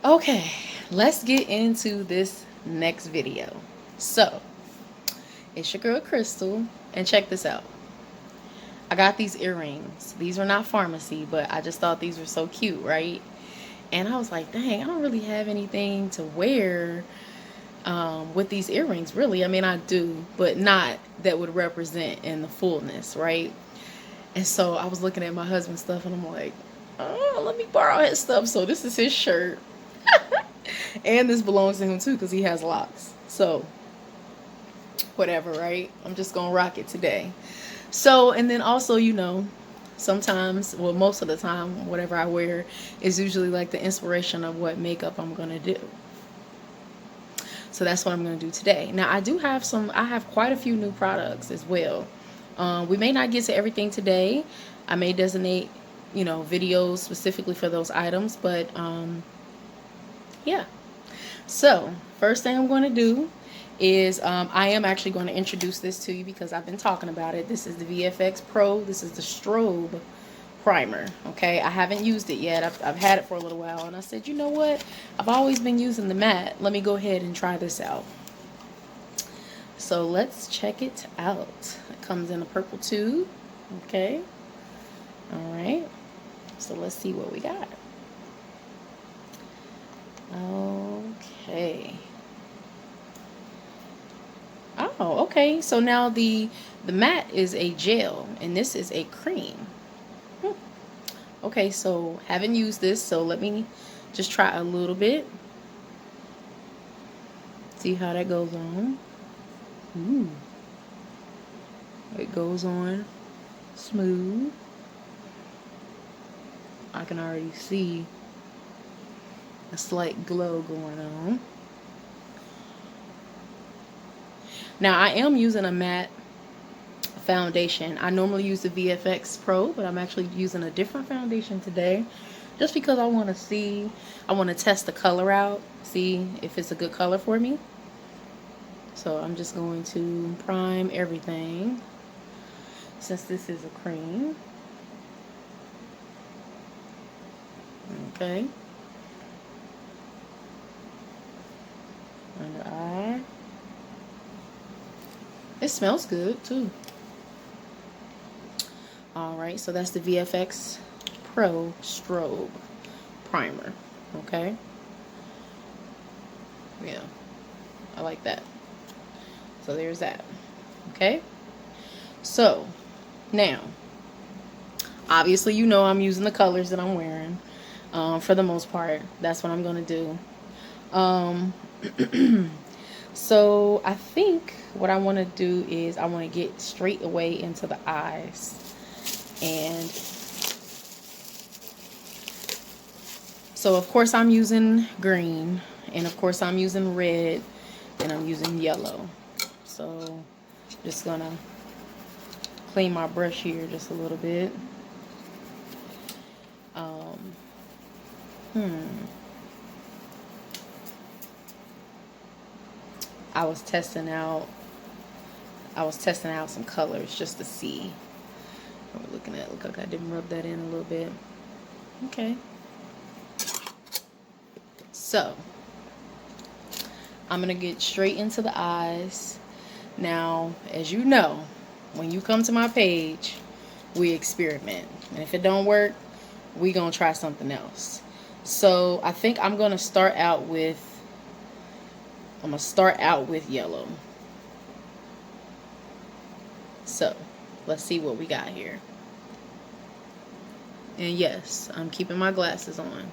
Okay, let's get into this next video. So, it's your girl Crystal, and check this out. I got these earrings. These are not Farmasi, but I just thought these were so cute, right? And I was like, dang, I don't really have anything to wear with these earrings, really. I mean, I do, but not that would represent in the fullness, right? And so I was looking at my husband's stuff, and I'm like, oh, let me borrow his stuff. So this is his shirt. And this belongs to him too because he has locks. So whatever, right? I'm just gonna rock it today. So, and then also, sometimes, well, most of the time, whatever I wear is usually like the inspiration of what makeup I'm gonna do. So that's what I'm gonna do today. Now I have quite a few new products as well. We may not get to everything today. I may designate, videos specifically for those items, but yeah. So, first thing I'm going to do is I am actually going to introduce this to you because I've been talking about it. This is the VFX Pro. This is the Strobe primer. Okay, I haven't used it yet. I've had it for a little while, and I said, you know what? I've always been using the matte. Let me go ahead and try this out. So let's check it out. It comes in a purple tube. Okay. All right. So let's see what we got. Okay. Oh, okay. So now the matte is a gel and this is a cream. Okay, so haven't used this, so let me just try a little bit. See how that goes on. Ooh. It goes on smooth. I can already see a slight glow going on. Now I am using a matte foundation. I normally use the VFX Pro, but I'm actually using a different foundation today just because I want to test the color out, see if it's a good color for me. So I'm just going to prime everything since this is a cream. Okay. Under eye. It smells good too. Alright, so that's the VFX Pro Strobe Primer. Okay. Yeah. I like that. So there's that. Okay. So now, obviously I'm using the colors that I'm wearing. For the most part, that's what I'm going to do. So I think what I want to do is I want to get straight away into the eyes. And so of course I'm using green, and of course I'm using red, and I'm using yellow. So just gonna clean my brush here just a little bit. I was testing out some colors just to see what we're looking at. Look like I didn't rub that in a little bit. Okay. So I'm gonna get straight into the eyes. Now, as you know, when you come to my page, we experiment. And if it don't work, we gonna try something else. So I think I'm gonna start out with yellow. So let's see what we got here. And yes, I'm keeping my glasses on.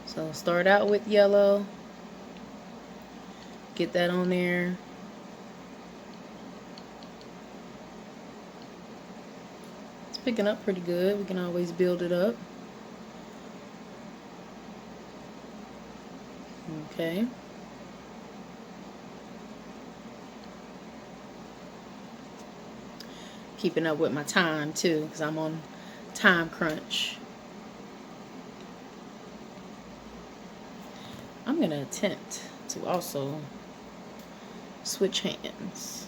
So start out with yellow. Get that on there. It's picking up pretty good. We can always build it up. Okay. Keeping up with my time too, because I'm on time crunch. I'm going to attempt to also switch hands.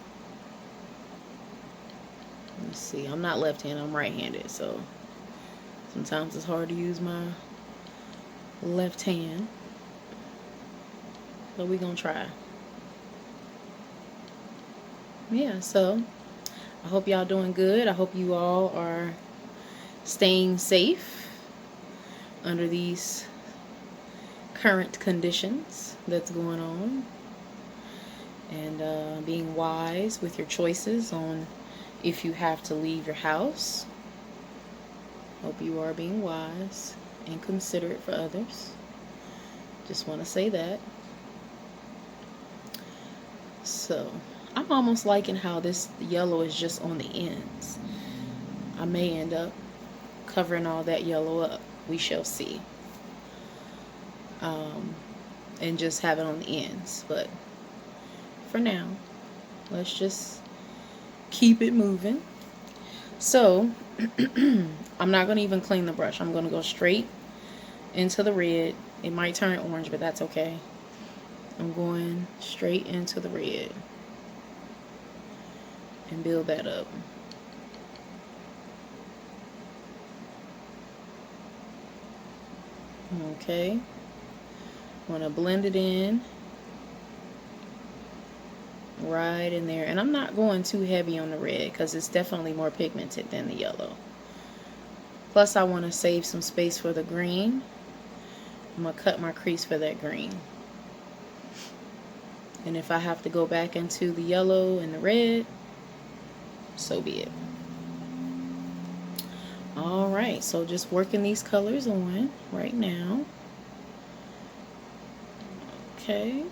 Let me see. I'm not left-handed. I'm right-handed, so sometimes it's hard to use my left hand. But we're gonna try. Yeah, so I hope y'all doing good. I hope you all are staying safe under these current conditions that's going on, and being wise with your choices on if you have to leave your house. Hope you are being wise and considerate for others. Just want to say that. So I'm almost liking how this yellow is just on the ends. I may end up covering all that yellow up. We shall see. And just have it on the ends. But for now, let's just keep it moving. So I'm not going to even clean the brush. I'm going to go straight into the red. It might turn orange, but that's okay. I'm going straight into the red and build that up. Okay. I want to blend it in right in there. And I'm not going too heavy on the red because it's definitely more pigmented than the yellow. Plus, I want to save some space for the green. I'm going to cut my crease for that green. And if I have to go back into the yellow and the red, so be it. Alright, so just working these colors on right now. Okay.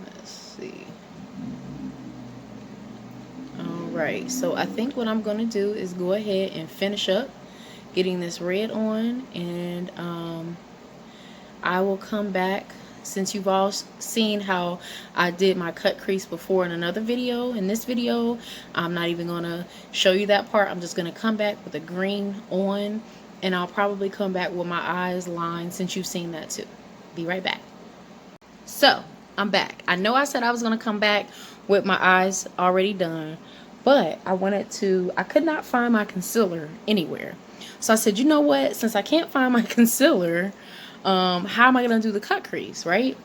Let's see. Alright, so I think what I'm going to do is go ahead and finish up getting this red on, and I will come back. Since you've all seen how I did my cut crease before in another video, in this video I'm not even going to show you that part. I'm just going to come back with the green on, and I'll probably come back with my eyes lined since you've seen that too. Be right back. So I'm back. I know I said I was going to come back with my eyes already done, but I could not find my concealer anywhere. So I said, you know what, since I can't find my concealer, how am I going to do the cut crease, right?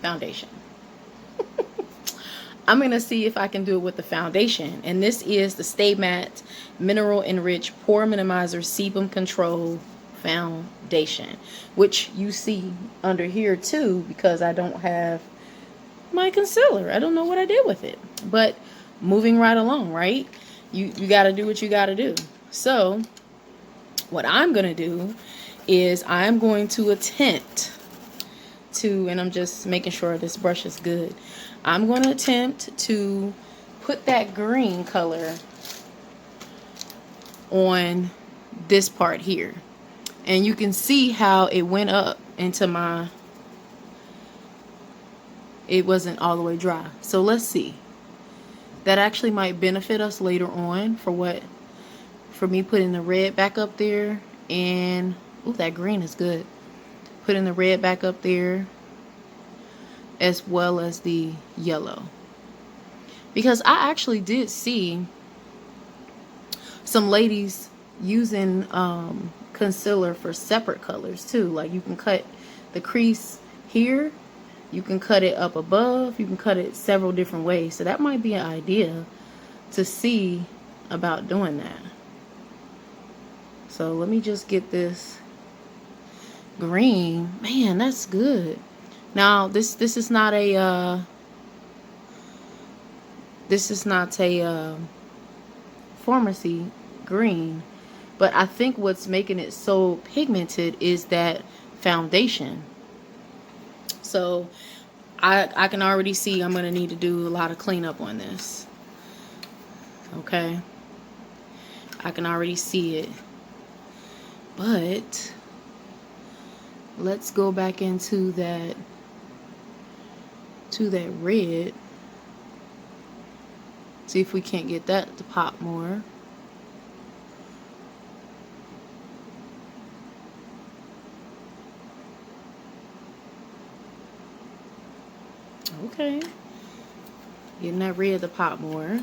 Foundation. I'm going to see if I can do it with the foundation. And this is the Stay Matte Mineral Enriched Pore Minimizer Sebum Control Foundation, which you see under here too, because I don't have my concealer. I don't know what I did with it. But moving right along, right? You got to do what you got to do. So what I'm going to do is I'm going to attempt to, and I'm just making sure this brush is good, I'm going to attempt to put that green color on this part here. And you can see how it went up into my, it wasn't all the way dry. So let's see. That actually might benefit us later on for me putting the red back up there. And ooh, that green is good. Putting the red back up there as well as the yellow. Because I actually did see some ladies using concealer for separate colors too. Like you can cut the crease here, you can cut it up above, you can cut it several different ways. So that might be an idea to see about doing that. So let me just get this green. Man, that's good. Now this is not a Farmasi green, but I think what's making it so pigmented is that foundation. So I can already see I'm gonna need to do a lot of cleanup on this. Okay, I can already see it. But let's go back into that red. See if we can't get that to pop more. Okay. Getting that red to pop more.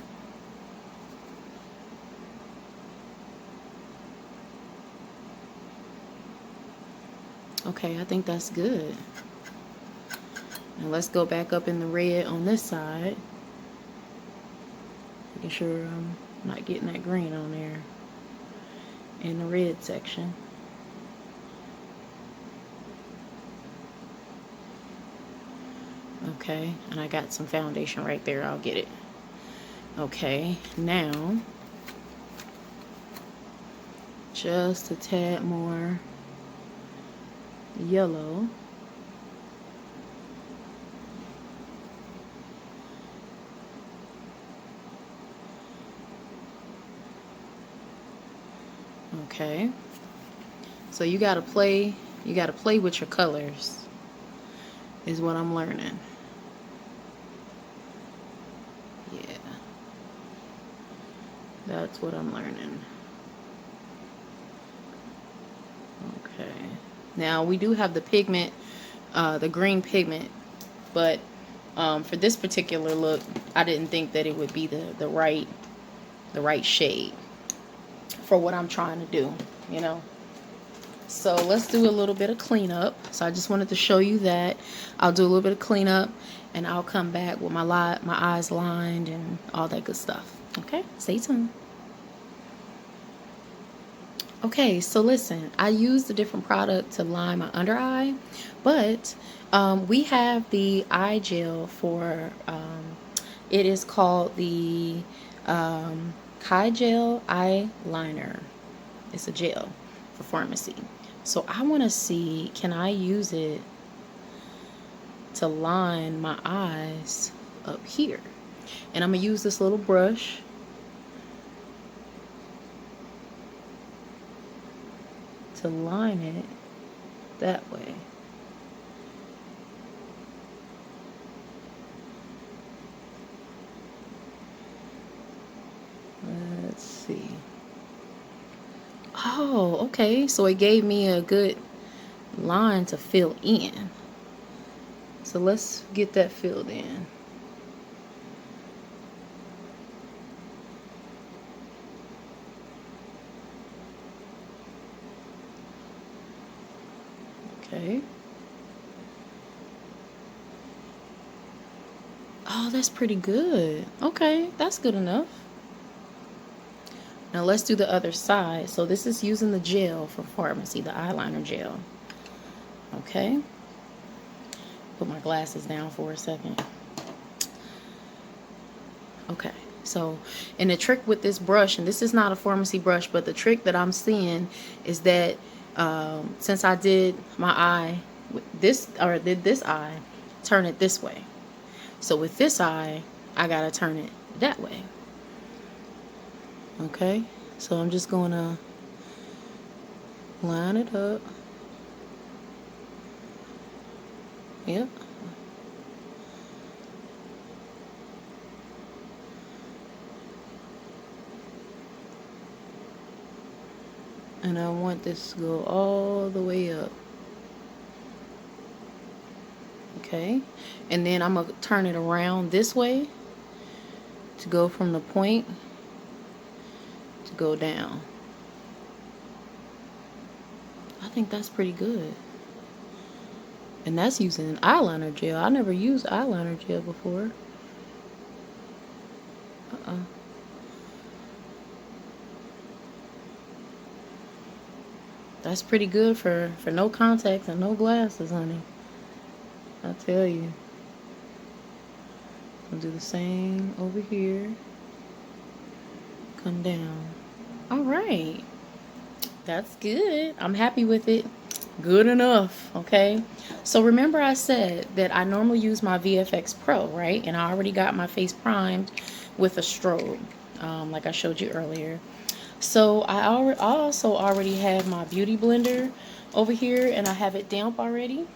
Okay, I think that's good. Now let's go back up in the red on this side. Making sure I'm not getting that green on there in the red section. Okay, and I got some foundation right there. I'll get it. Okay, now just a tad more yellow. Okay, so you gotta play with your colors is what I'm learning. Yeah, that's what I'm learning. Okay, now we do have the pigment, the green pigment, but for this particular look, I didn't think that it would be the right shade for what I'm trying to do, you know. So let's do a little bit of cleanup. So I just wanted to show you that. I'll do a little bit of cleanup and I'll come back with my eyes lined and all that good stuff. Okay, stay tuned. Okay, so listen, I used a different product to line my under eye, but we have the eye gel for, it is called the Kajal eyeliner. It's a gel for Farmasi. So I want to see, can I use it to line my eyes up here? And I'm going to use this little brush. To line it that way. Let's see. Oh, okay. So it gave me a good line to fill in. So let's get that filled in. Okay. Oh, that's pretty good. Okay, that's good enough. Now let's do the other side. So this is using the gel from Farmasi, the eyeliner gel. Okay. Put my glasses down for a second. Okay. So, and the trick with this brush, and this is not a Farmasi brush, but the trick that I'm seeing is that since I did my eye with this, or did this eye, turn it this way. So with this eye, I gotta turn it that way. Okay, so I'm just gonna line it up. Yep. And I want this to go all the way up. Okay, and then I'm gonna turn it around this way to go from the point to go down. I think that's pretty good. And that's using eyeliner gel. I never used eyeliner gel before. That's pretty good for no contacts and no glasses, honey. I tell you. I'll do the same over here. Come down. All right. That's good. I'm happy with it. Good enough. Okay. So remember I said that I normally use my VFX Pro, right? And I already got my face primed with a strobe, like I showed you earlier. So I also already have my beauty blender over here, and I have it damp already.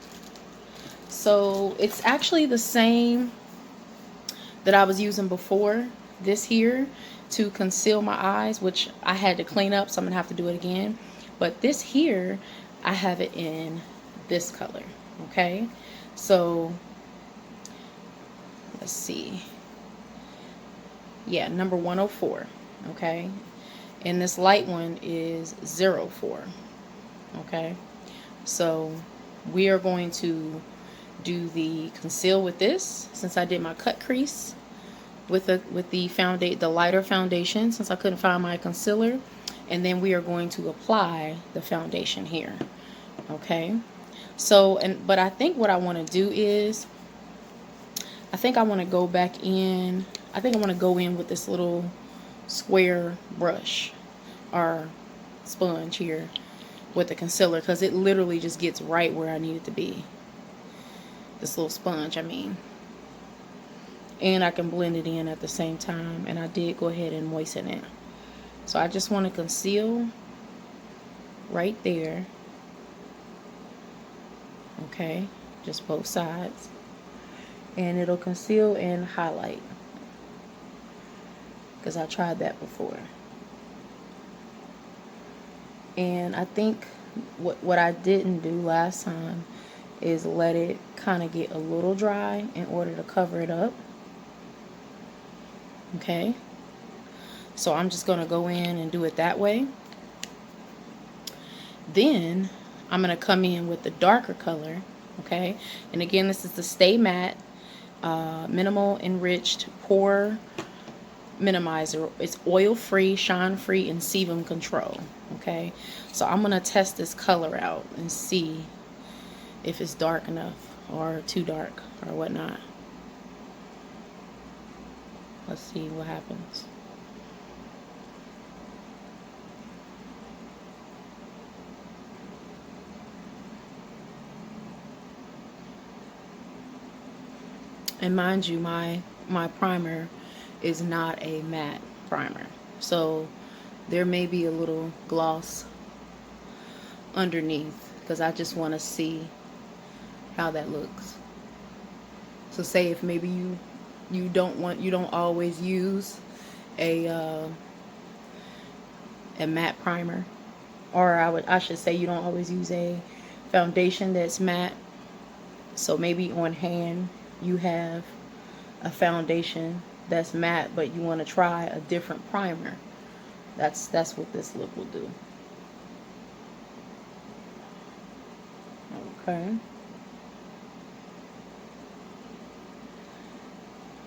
So it's actually the same that I was using before this here to conceal my eyes, which I had to clean up, so I'm gonna have to do it again. But this here, I have it in this color. Okay, so let's see. Yeah, number 104. Okay, and this light one is 04. Okay, so we are going to do the conceal with this, since I did my cut crease with the lighter foundation, since I couldn't find my concealer. And then we are going to apply the foundation here. Okay, so but I think what I want to do is, I think I want to go back in. I think I want to go in with this little square brush or sponge here with the concealer, because it literally just gets right where I need it to be. This little sponge, I mean. And I can blend it in at the same time. And I did go ahead and moisten it. So I just want to conceal right there. Okay, just both sides. And it'll conceal and highlight, because I tried that before. And I think what I didn't do last time is let it kind of get a little dry in order to cover it up. Okay, so I'm just going to go in and do it that way. Then I'm going to come in with the darker color. Okay, and again, this is the Stay Matte Minimal Enriched Pore Minimizer. It's oil free, shine free, and sebum control. Okay, so I'm going to test this color out and see if it's dark enough or too dark or whatnot. Let's see what happens. And mind you, my primer is not a matte primer, so there may be a little gloss underneath, because I just want to see how that looks. So say if maybe you don't always use a matte primer, or I should say you don't always use a foundation that's matte. So maybe on hand you have a foundation that's matte, but you want to try a different primer. That's what this lip will do. Okay.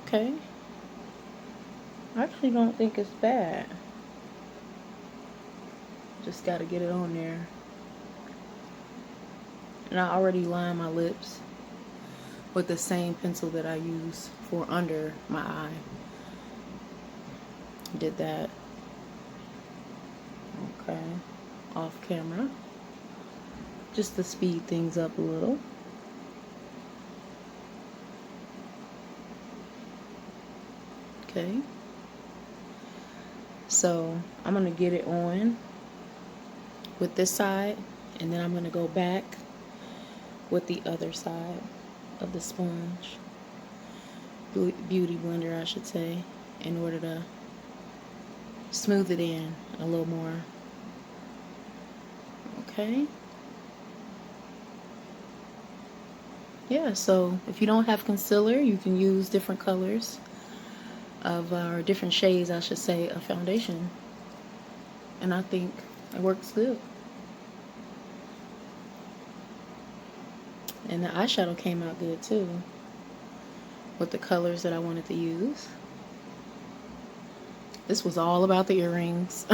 Okay. I actually don't think it's bad. Just got to get it on there. And I already lined my lips with the same pencil that I use for under my eye. Did that. Okay. Off camera. Just to speed things up a little. Okay. So I'm going to get it on with this side, and then I'm going to go back with the other side of the sponge, beauty blender I should say, in order to smooth it in a little more. Okay. Yeah, so if you don't have concealer, you can use different colors of, or different shades I should say, of foundation, and I think it works good. And the eyeshadow came out good too, with the colors that I wanted to use. This was all about the earrings.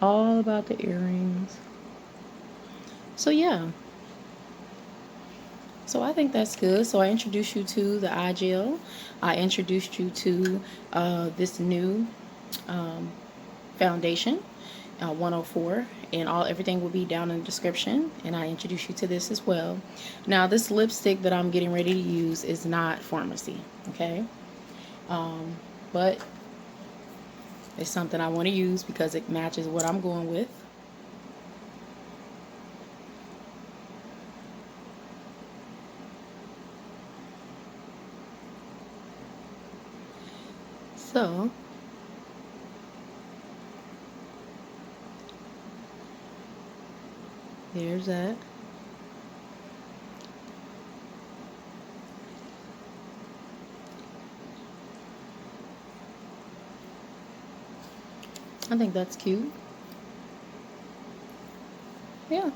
All about the earrings. So yeah. So I think that's good. So I introduced you to the eye gel. I introduced you to this new foundation, 104, and everything will be down in the description. And I introduced you to this as well. Now this lipstick that I'm getting ready to use is not Farmasi, okay? But it's something I want to use because it matches what I'm going with. So there's that. I think that's cute. Yeah.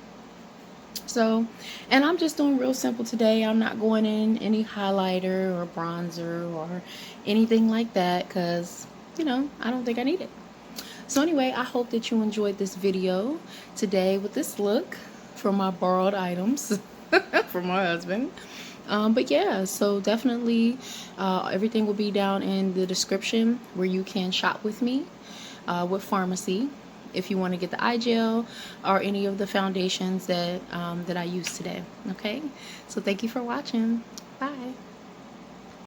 So, and I'm just doing real simple today. I'm not going in any highlighter or bronzer or anything like that because, you know, I don't think I need it. So anyway, I hope that you enjoyed this video today with this look for my borrowed items from my husband. But yeah, so definitely everything will be down in the description where you can shop with me with Farmasi if you want to get the eye gel or any of the foundations that that I used today. Okay, so thank you for watching. Bye.